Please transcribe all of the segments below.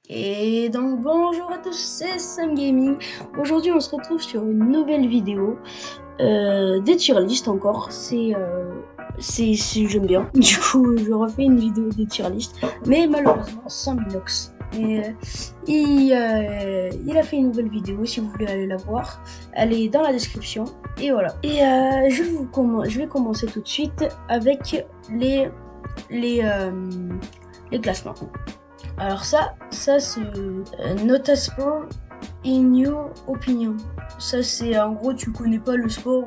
Et donc bonjour à tous, c'est Sam Gaming. Aujourd'hui on se retrouve sur une nouvelle vidéo des tier list encore. J'aime bien. Du coup je refais une vidéo des tier list, mais malheureusement sans Minox. Et il a fait une nouvelle vidéo. Si vous voulez aller la voir, elle est dans la description. Et voilà. Et je vais commencer tout de suite avec les, euh, les classements. Alors ça c'est Not a Sport in Your Opinion. Ça c'est en gros tu connais pas le sport,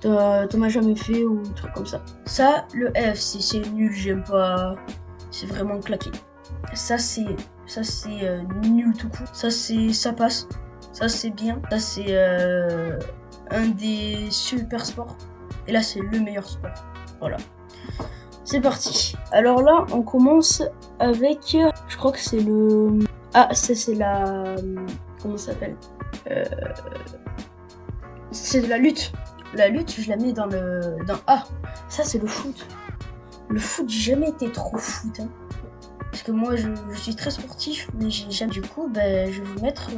t'en as jamais fait ou un truc comme ça. Ça le FC c'est nul, j'aime pas, c'est vraiment claqué. Ça c'est nul tout court. Ça passe, ça c'est bien. Ça c'est un des super sports. Et là c'est le meilleur sport. Voilà. C'est parti. Alors là, on commence avec, je crois que c'est le, c'est la, comment ça s'appelle, euh, c'est de la lutte. La lutte, je la mets dans A. Ça, c'est le foot. Le foot, j'ai jamais été trop foot, hein. Parce que moi, je suis très sportif, mais j'ai jamais. Du coup, ben, je vais le mettre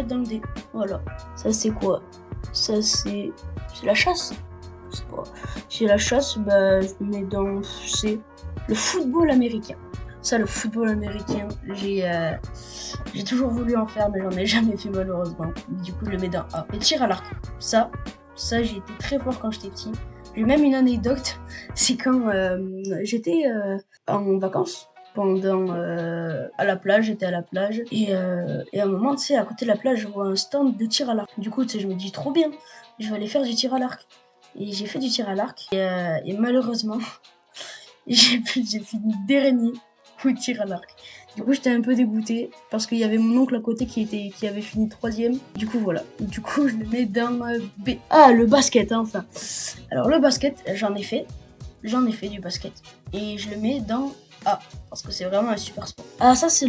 dans le D. Voilà. Ça, c'est quoi? Ça, c'est la chasse. C'est la chasse, bah, je le mets dans C. Le football américain. Ça, le football américain, j'ai toujours voulu en faire, mais j'en ai jamais fait malheureusement. Du coup, je le mets dans A. Et tir à l'arc. Ça, j'ai été très fort quand j'étais petit. J'ai même une anecdote. C'est quand j'étais en vacances. À la plage, j'étais à la plage. Et à un moment, tu sais, à côté de la plage, je vois un stand de tir à l'arc. Du coup, tu sais, je me dis trop bien. Je vais aller faire du tir à l'arc. Et j'ai fait du tir à l'arc. Et malheureusement, j'ai fini dernier au tir à l'arc. Du coup, j'étais un peu dégoûtée parce qu'il y avait mon oncle à côté qui avait fini 3ème. Du coup, voilà. Du coup, je le mets dans B. Ah, le basket, hein, enfin. Alors, le basket, j'en ai fait. J'en ai fait du basket. Et je le mets dans A. Parce que c'est vraiment un super sport. Ah, ça, c'est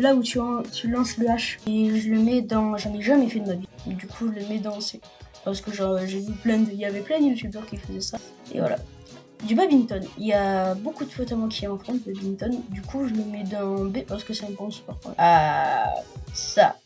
là où tu lances le H. Et je le mets dans. J'en ai jamais fait de ma vie. Du coup, je le mets dans C. Parce que j'ai vu il y avait plein de youtubeurs qui faisaient ça. Et voilà. Du badminton. Il y a beaucoup de potes à moi qui en font du badminton. Du coup, je le mets dans B parce que c'est un bon sport. Ah, ça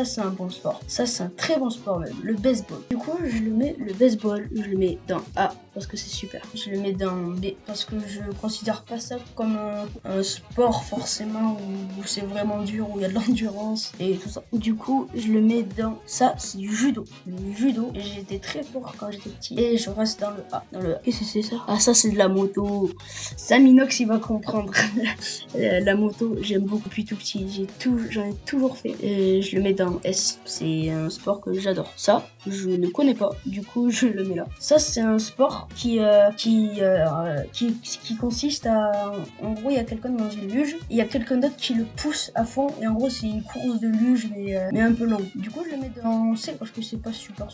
c'est un bon sport. Ça c'est un très bon sport même. Le baseball. Du coup, le baseball, je le mets dans A parce que c'est super. Je le mets dans B parce que je considère pas ça comme un sport forcément où c'est vraiment dur, où il y a de l'endurance et tout ça. Du coup, je le mets dans ça, c'est du judo. Le judo, j'étais très fort quand j'étais petit et je reste dans le A. Qu'est-ce que c'est ça? Ah, ça c'est de la moto. Saminox, il va comprendre. La moto, j'aime beaucoup depuis tout petit. J'en ai toujours fait. Et je le mets dans S. C'est un sport que j'adore. Ça, je ne connais pas. Du coup, je le mets là. Ça, c'est un sport qui consiste à, en gros, il y a quelqu'un dans une luge. Il y a quelqu'un d'autre qui le pousse à fond. Et en gros, c'est une course de luge, mais un peu longue. Du coup, je le mets dans C parce que c'est pas super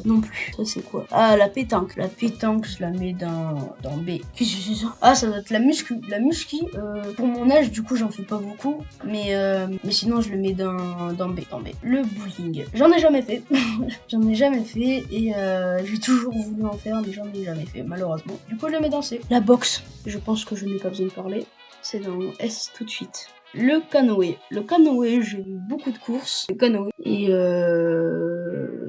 non plus. Ça, c'est quoi? Ah, la pétanque. La pétanque, je la mets dans B. Qu'est-ce que c'est ça? Ah, ça doit être la muscu. La muscu, pour mon âge, du coup, j'en fais pas beaucoup. Mais sinon, je le mets dans B. Le bowling. J'en ai jamais fait. J'en ai jamais fait. Et j'ai toujours voulu en faire, mais j'en ai jamais fait, malheureusement. Du coup, je le mets dans C. La boxe. Je pense que je n'ai pas besoin de parler. C'est dans S tout de suite. Le canoë. Le canoë, j'ai eu beaucoup de courses. Le canoë.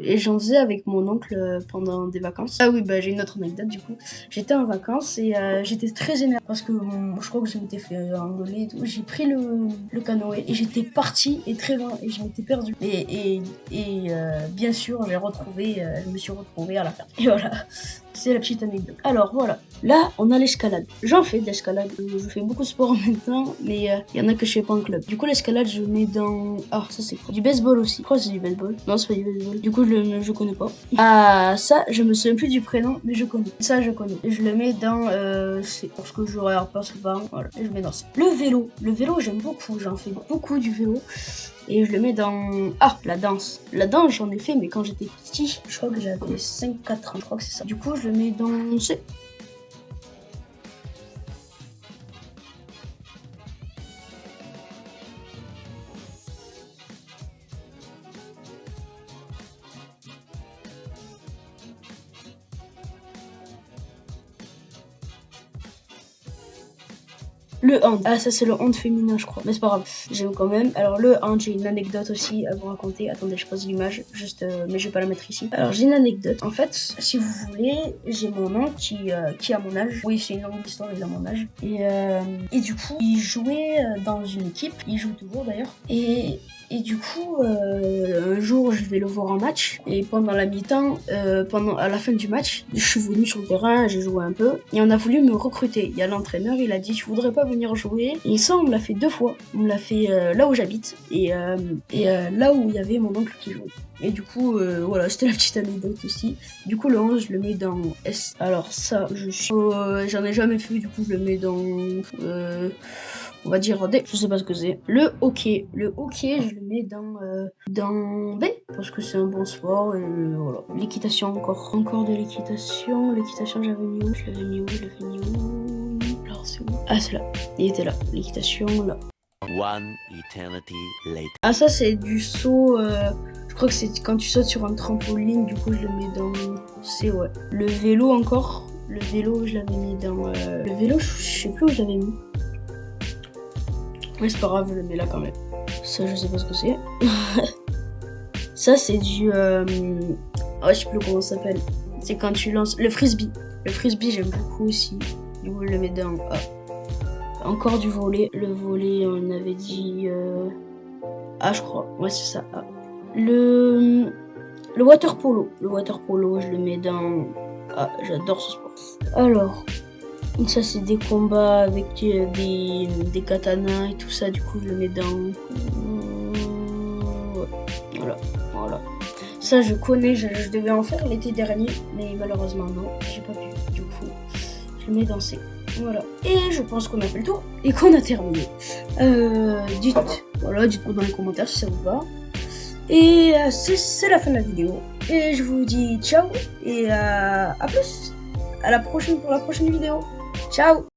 Et j'en faisais avec mon oncle pendant des vacances. Ah oui, bah j'ai une autre anecdote du coup. J'étais en vacances et j'étais très énervée parce que je crois que je m'étais fait engueuler et tout. J'ai pris le canoë et j'étais partie et très loin et je m'étais perdue. Et bien sûr, je me suis retrouvée à la fin. Et voilà, c'est la petite anecdote. Alors voilà, là on a l'escalade. J'en fais de l'escalade. Je fais beaucoup de sport en même temps, mais il y en a que je fais pas en club. Du coup, l'escalade, je mets dans. Ah, ça c'est quoi? Du baseball aussi. Je crois que c'est du baseball. Non, c'est pas du baseball. Du coup, je connais pas. Ah, ça, je me souviens plus du prénom, mais je connais. Ça, je connais. Et je le mets dans C. Parce que je regarde pas souvent. Voilà. Et je mets dans C. Le vélo. Le vélo, j'aime beaucoup. J'en fais beaucoup du vélo. Et je le mets dans... Ah, la danse. La danse, j'en ai fait, mais quand j'étais petit, je crois que j'avais 5-4 ans. Je crois que c'est ça. Du coup, je le mets dans C. Le hand. Ah, ça c'est le hand féminin, je crois. Mais c'est pas grave, j'aime quand même. Alors le hand, j'ai une anecdote aussi à vous raconter. Attendez, je pose l'image, juste, mais je vais pas la mettre ici. Alors j'ai une anecdote. En fait, si vous voulez, j'ai mon oncle qui a mon âge. Oui, c'est une longue histoire, il a mon âge. Et du coup, il jouait dans une équipe. Il joue toujours d'ailleurs. Et du coup, un jour, je vais le voir en match. Et pendant la mi-temps, à la fin du match, je suis venu sur le terrain, j'ai joué un peu. Et on a voulu me recruter. Il y a l'entraîneur, il a dit, tu voudrais pas venir jouer? Et ça, on me l'a fait 2 fois. On me l'a fait là où j'habite et là où il y avait mon oncle qui jouait. Et du coup, voilà, c'était la petite anecdote aussi. Du coup, le 11, je le mets dans S. Alors ça, j'en ai jamais fait, du coup, je le mets dans... on va dire D, je sais pas ce que c'est. Le hockey, je le mets dans B, parce que c'est un bon sport, et voilà. L'équitation encore de l'équitation, j'avais mis où? Je l'avais mis où? Alors c'est où? Ah c'est là, il était là, l'équitation là. One eternity later. Ah ça c'est du saut, je crois que c'est quand tu sautes sur un trampoline, du coup je le mets dans C, ouais. Le vélo encore, je l'avais mis dans... le vélo, je sais plus où je l'avais mis. Mais c'est pas grave, je le mets là quand même. Ça, je sais pas ce que c'est. Ça, c'est du... Oh, je sais plus comment ça s'appelle. C'est quand tu lances... Le frisbee. Le frisbee, j'aime beaucoup aussi. Du coup, je le mets dans A. Encore du volley. Le volley, on avait dit... A, je crois. Ouais, c'est ça, A. Le water polo. Le water polo, je le mets dans A. J'adore ce sport. Alors... Ça c'est des combats avec des katanas et tout ça, du coup je le mets dans... Voilà. Ça je connais, je devais en faire l'été dernier, mais malheureusement non, j'ai pas pu, du coup je le mets dans C. Voilà. Et je pense qu'on a fait le tour et qu'on a terminé. Dites-moi dans les commentaires si ça vous va. Et c'est la fin de la vidéo. Et je vous dis ciao et à plus. À la prochaine pour la prochaine vidéo. Ciao!